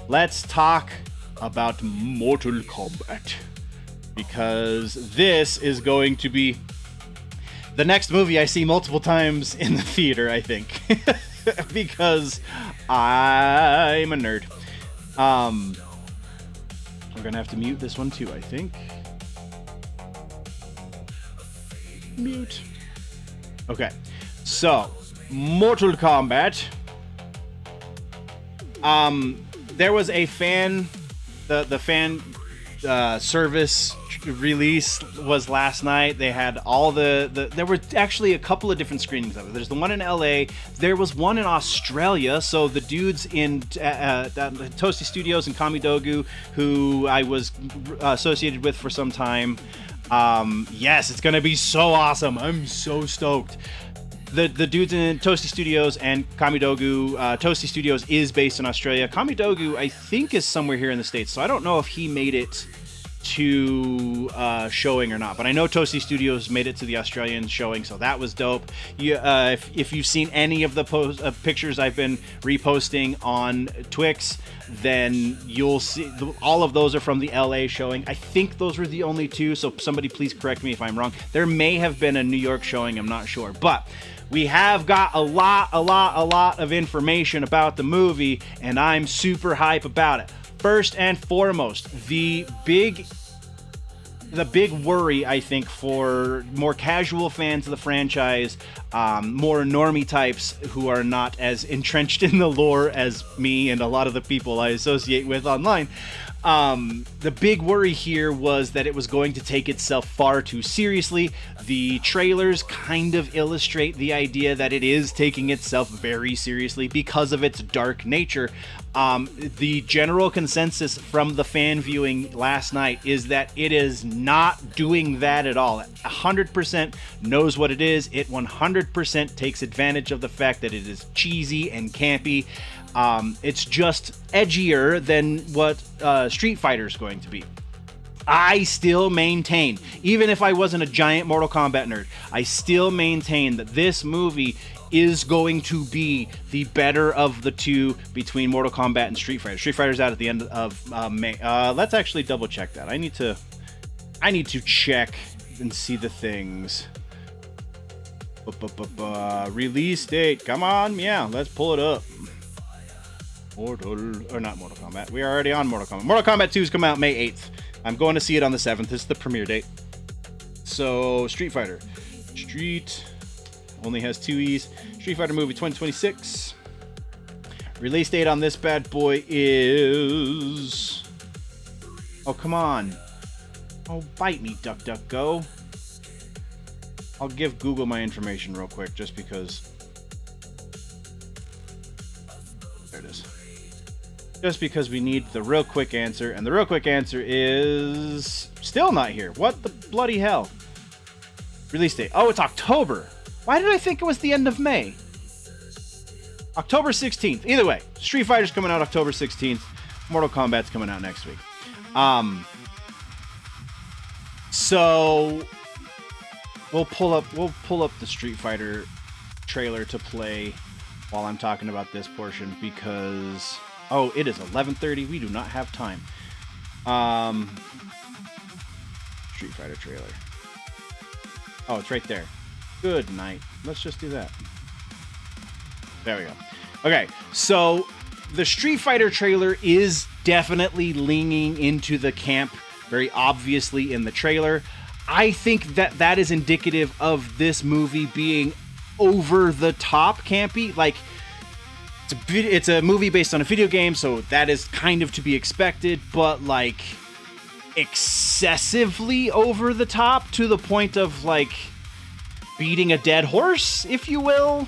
let's talk about Mortal Kombat. Because this is going to be the next movie I see multiple times in the theater, I think. Because I'm a nerd. We're going to have to mute this one too, I think. Mute. Okay. So, Mortal Kombat. There was a fan... The fan service release was last night. They had all there were actually a couple of different screenings of it. There's the one in LA. There was one in Australia. So the dudes in Toasty Studios and Kamidogu, who I was associated with for some time. Yes, it's gonna be so awesome. I'm so stoked. The dudes in Toasty Studios and Kamidogu, Toasty Studios is based in Australia. Kamidogu, I think, is somewhere here in the States, so I don't know if he made it to showing or not, but I know Toasty Studios made it to the Australian showing, so that was dope. If you've seen any of the pictures I've been reposting on Twix, then you'll see all of those are from the LA showing. I think those were the only two, so somebody please correct me if I'm wrong. There may have been a New York showing, I'm not sure, but we have got a lot of information about the movie, and I'm super hype about it. First and foremost, the big worry, I think, for more casual fans of the franchise, more normie types who are not as entrenched in the lore as me and a lot of the people I associate with online, the big worry here was that it was going to take itself far too seriously. The trailers kind of illustrate the idea that it is taking itself very seriously because of its dark nature. The general consensus from the fan viewing last night is that it is not doing that at all. 100% knows what it is. It 100% takes advantage of the fact that it is cheesy and campy. It's just edgier than what Street Fighter is going to be. I still maintain, even if I wasn't a giant Mortal Kombat nerd, I still maintain that this movie is going to be the better of the two between Mortal Kombat and Street Fighter. Street Fighter's out at the end of May. Let's actually double check that. I need to check and see the things. Release date. Come on, yeah, let's pull it up. Not Mortal Kombat. We are already on Mortal Kombat. Mortal Kombat 2 is coming out May 8th. I'm going to see it on the 7th. It's the premiere date. So, Street Fighter. Street only has two E's. Street Fighter movie 2026. Release date on this bad boy is... Oh, come on. Oh, bite me, DuckDuckGo. I'll give Google my information real quick, just because... There it is. Just because we need the real quick answer, and the real quick answer is... Still not here. What the bloody hell? Release date. Oh, it's October. Why did I think it was the end of May? October 16th. Either way, Street Fighter's coming out October 16th. Mortal Kombat's coming out next week. So we'll pull up the Street Fighter trailer to play while I'm talking about this portion, because it is 11:30. We do not have time. Street Fighter trailer. Oh, it's right there. Good night. Let's just do that. There we go. Okay, so the Street Fighter trailer is definitely leaning into the camp, very obviously in the trailer. I think that is indicative of this movie being over the top campy. Like, it's a movie based on a video game, so that is kind of to be expected, but like excessively over the top to the point of like beating a dead horse, if you will.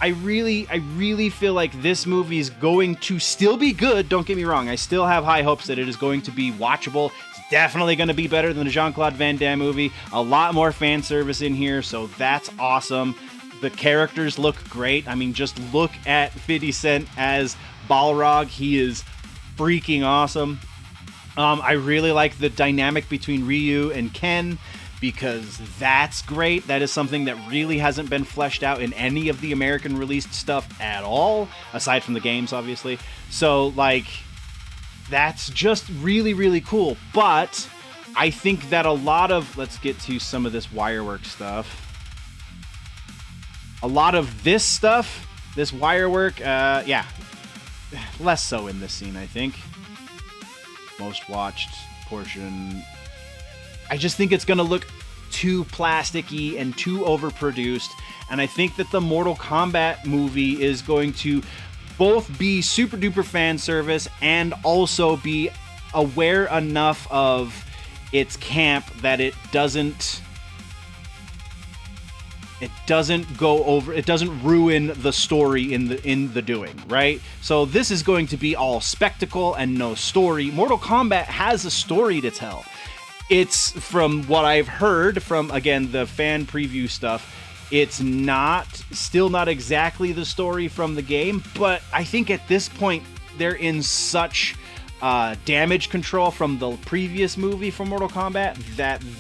I really feel like this movie is going to still be good. Don't get me wrong. I still have high hopes that it is going to be watchable. It's definitely going to be better than the Jean-Claude Van Damme movie. A lot more fan service in here, so that's awesome. The characters look great. I mean, just look at 50 Cent as Balrog. He is freaking awesome. I really like the dynamic between Ryu and Ken, because that's great. That is something that really hasn't been fleshed out in any of the American released stuff at all, aside from the games, obviously. So, like, that's just really, really cool. But I think that a lot of, let's get to some of this wirework stuff. A lot of this stuff, this wirework, yeah, less so in this scene, I think. Most watched portion. I just think it's going to look too plasticky and too overproduced. And I think that the Mortal Kombat movie is going to both be super duper fan service and also be aware enough of its camp that it doesn't go over, it doesn't ruin the story in the doing, right? So this is going to be all spectacle and no story. Mortal Kombat has a story to tell. It's, from what I've heard from, again, the fan preview stuff, it's still not exactly the story from the game, but I think at this point they're in such damage control from the previous movie from Mortal Kombat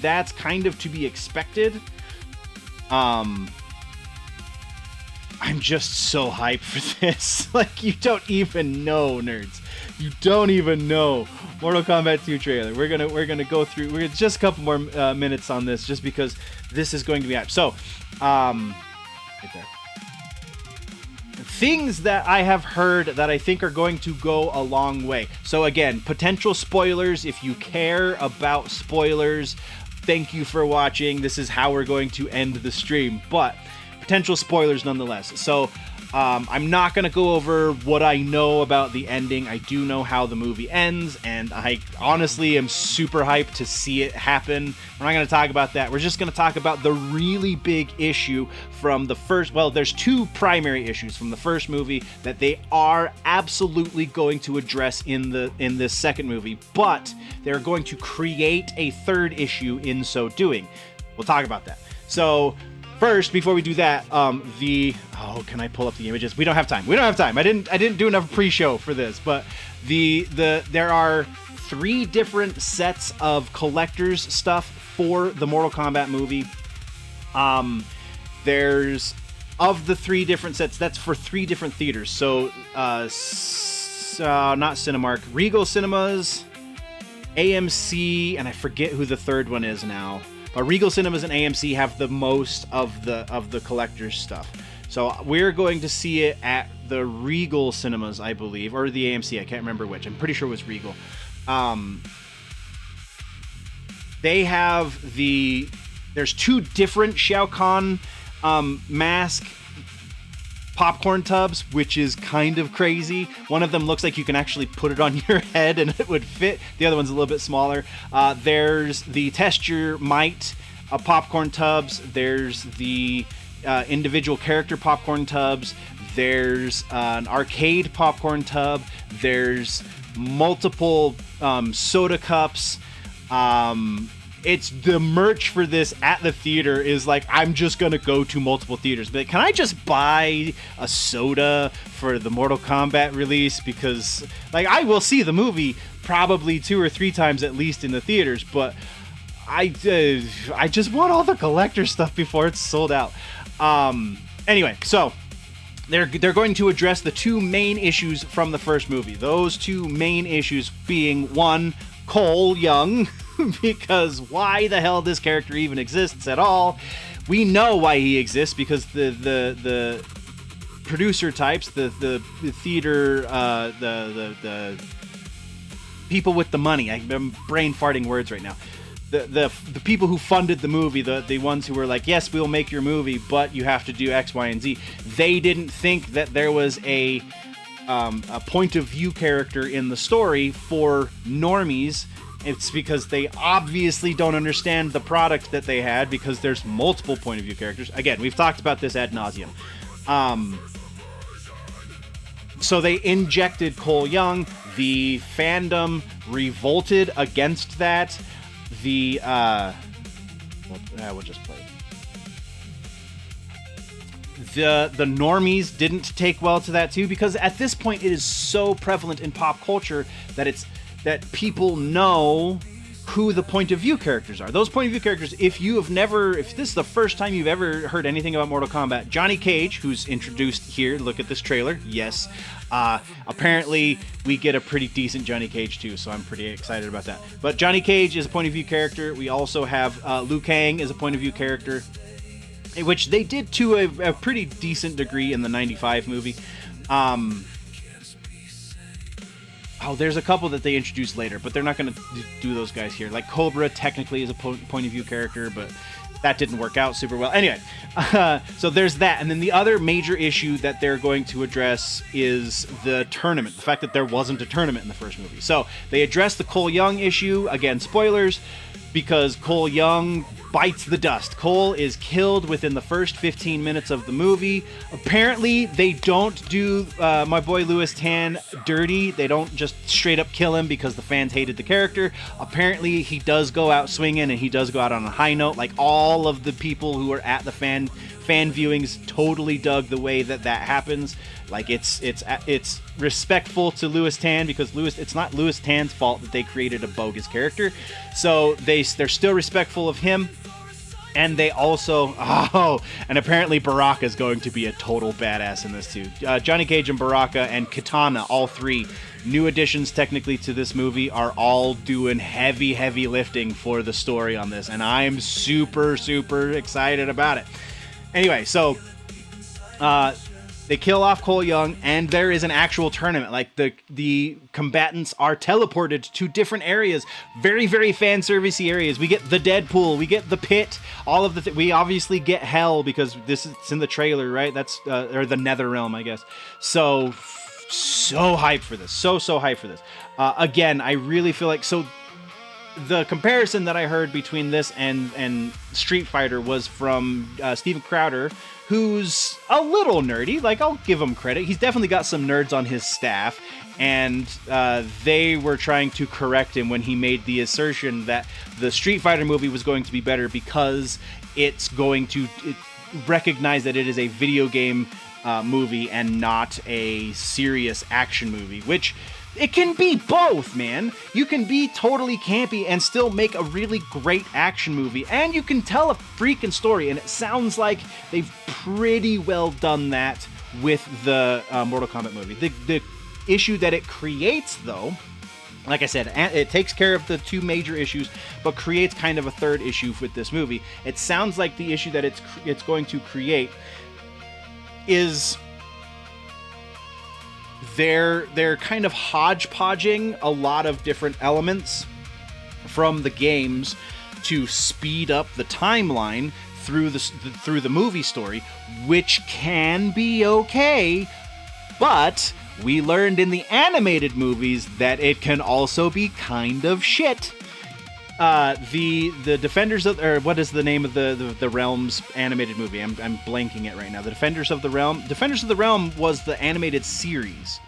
that's kind of to be expected. I'm just so hyped for this. Like, you don't even know, nerds. You don't even know. Mortal Kombat 2 trailer. We're gonna go through. We're just a couple more minutes on this, just because this is going to be hyped. So, right there. Things that I have heard that I think are going to go a long way. So again, potential spoilers. If you care about spoilers, thank you for watching. This is how we're going to end the stream, but potential spoilers nonetheless. So I'm not going to go over what I know about the ending. I do know how the movie ends, and I honestly am super hyped to see it happen. We're not going to talk about that. We're just going to talk about the really big issue from the first. Well, there's two primary issues from the first movie that they are absolutely going to address in this second movie, but they're going to create a third issue in so doing. We'll talk about that. So first, before we do that, can I pull up the images? We don't have time. I didn't do enough pre-show for this, but there are 3 different sets of collector's stuff for the Mortal Kombat movie. There's, of the 3 different sets, that's for 3 different theaters. So, not Cinemark, Regal Cinemas, AMC, and I forget who the third one is now. But Regal Cinemas and AMC have the most of the collector's stuff. So we're going to see it at the Regal Cinemas, I believe, or the AMC. I can't remember which. I'm pretty sure it was Regal. They have there's 2 different Shao Kahn mask popcorn tubs, which is kind of crazy. One of them looks like you can actually put it on your head and it would fit. The other one's a little bit smaller. There's the Test Your Might popcorn tubs. There's the individual character popcorn tubs. There's an arcade popcorn tub. There's multiple soda cups. It's the merch for this at the theater is like, I'm just gonna go to multiple theaters, but can I just buy a soda for the Mortal Kombat release? Because, like, I will see the movie probably 2 or 3 times at least in the theaters, but I just want all the collector stuff before it's sold out. Anyway, so they're going to address the 2 main issues from the first movie. Those 2 main issues being, 1, Cole Young, because why the hell this character even exists at all? We know why he exists, because the producer types, the theater, the people with the money. I'm brain farting words right now. The people who funded the movie, the ones who were like, yes, we'll make your movie, but you have to do X, Y, and Z. They didn't think that there was a point of view character in the story for normies. It's because they obviously don't understand the product that they had, because there's multiple point of view characters. Again, we've talked about this ad nauseum. So they injected Cole Young. The fandom revolted against that. We'll just play. The normies didn't take well to that too, because at this point it is so prevalent in pop culture that people know who the point of view characters are. Those point of view characters, if this is the first time you've ever heard anything about Mortal Kombat, Johnny Cage, who's introduced here, look at this trailer, yes. Apparently, we get a pretty decent Johnny Cage too, so I'm pretty excited about that. But Johnny Cage is a point of view character. We also have Liu Kang is a point of view character, which they did to a pretty decent degree in the 95 movie. There's a couple that they introduced later, but they're not going to do those guys here. Like Cobra technically is a point of view character, but that didn't work out super well. Anyway, so there's that. And then the other major issue that they're going to address is the tournament. The fact that there wasn't a tournament in the first movie. So they addressed the Cole Young issue. Again, spoilers, because Cole Young bites the dust. Cole is killed within the first 15 minutes of the movie. Apparently, they don't do my boy Lewis Tan dirty. They don't just straight up kill him because the fans hated the character. Apparently, he does go out swinging, and he does go out on a high note. Like, all of the people who were at the fan viewings totally dug the way that happens. Like, it's respectful to Lewis Tan, because it's not Lewis Tan's fault that they created a bogus character. So they're still respectful of him. And they also, and apparently Baraka is going to be a total badass in this too. Johnny Cage and Baraka and Katana, all three new additions technically to this movie, are all doing heavy lifting for the story on this. And I'm super excited about it. Anyway, so they kill off Cole Young, and there is an actual tournament. Like, the combatants are teleported to different areas, very fan servicey areas. We get the Deadpool, we get the pit, all of we obviously get hell, because it's in the trailer, right? That's or the Nether Realm, I guess. So hyped for this. So hyped for this. Again, I really feel like the comparison that I heard between this and Street Fighter was from Steven Crowder, who's a little nerdy. Like, I'll give him credit. He's definitely got some nerds on his staff, and they were trying to correct him when he made the assertion that the Street Fighter movie was going to be better because it's going to recognize that it is a video game movie and not a serious action movie, which it can be both, man. You can be totally campy and still make a really great action movie, and you can tell a freaking story, and it sounds like they've pretty well done that with the Mortal Kombat movie. The issue that it creates, though, like I said, it takes care of the two major issues, but creates kind of a third issue with this movie. It sounds like the issue that it's going to create is they're kind of hodgepodging a lot of different elements from the games to speed up the timeline through the movie story, which can be okay, but we learned in the animated movies that it can also be kind of shit. The Defenders of, or what is the name of the Realms animated movie? I'm blanking it right now. The Defenders of the Realm. Defenders of the Realm was the animated series.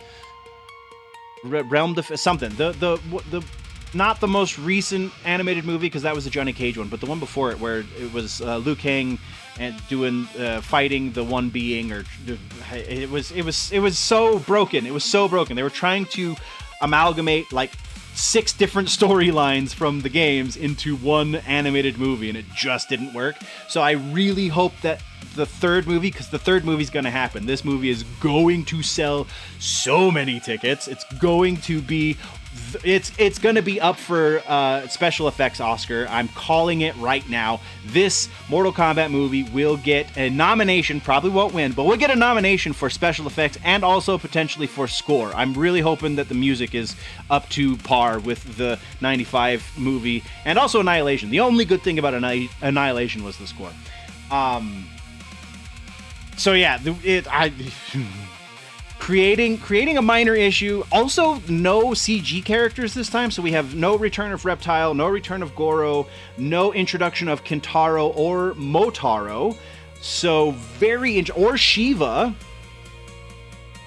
Something. The not the most recent animated movie, because that was the Johnny Cage one, but the one before it, where it was Liu Kang and fighting the one being, or it was so broken. It was so broken. They were trying to amalgamate like 6 different storylines from the games into one animated movie, and it just didn't work. So I really hope that the third movie, because the third movie's going to happen. This movie is going to sell so many tickets. It's going to be up for special effects Oscar. I'm calling it right now. This Mortal Kombat movie will get a nomination, probably won't win, but we'll get a nomination for special effects and also potentially for score. I'm really hoping that the music is up to par with the 95 movie and also Annihilation. The only good thing about Annihilation was the score. So yeah, creating a minor issue. Also, no CG characters this time, so we have no return of Reptile, no return of Goro, no introduction of Kintaro or Motaro. So or Shiva.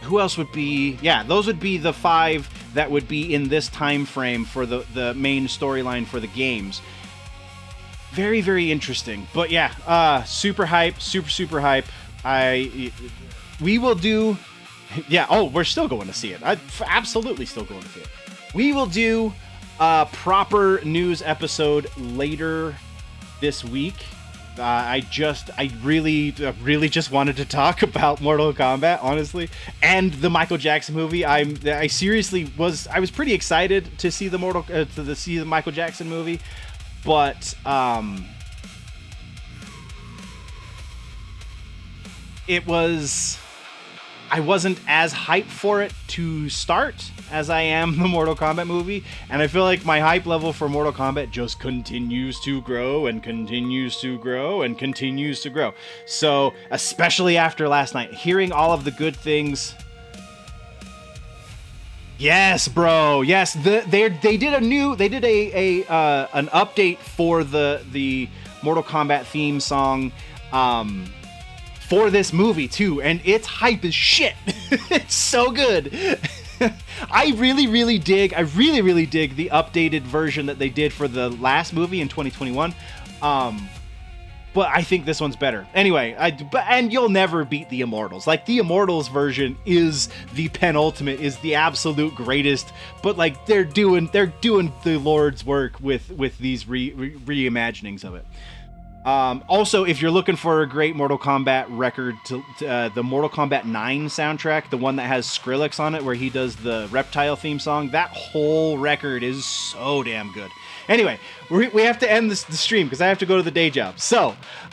Who else would be? Yeah, those would be the 5 that would be in this time frame for the main storyline for the games. Very, very interesting. But yeah, super hype, super hype. We will do. Yeah, we're still going to see it. Absolutely still going to see it. We will do Proper news episode later this week. I really just wanted to talk about Mortal Kombat, honestly, and the Michael Jackson movie. I was pretty excited to see the Michael Jackson movie, but I wasn't as hyped for it to start as I am the Mortal Kombat movie, and I feel like my hype level for Mortal Kombat just continues to grow and continues to grow and continues to grow. So, especially after last night, hearing all of the good things. Yes, bro. Yes, they did an update for the Mortal Kombat theme song. For this movie too, and it's hype as shit. It's so good. I really dig the updated version that they did for the last movie in 2021. But I think this one's better. Anyway, and you'll never beat the Immortals. Like, the Immortals version is the penultimate, is the absolute greatest. But like, they're doing the Lord's work with these reimaginings of it. Also, if you're looking for a great Mortal Kombat record, the Mortal Kombat 9 soundtrack, the one that has Skrillex on it, where he does the Reptile theme song, that whole record is so damn good. Anyway, we have to end the stream because I have to go to the day job. So,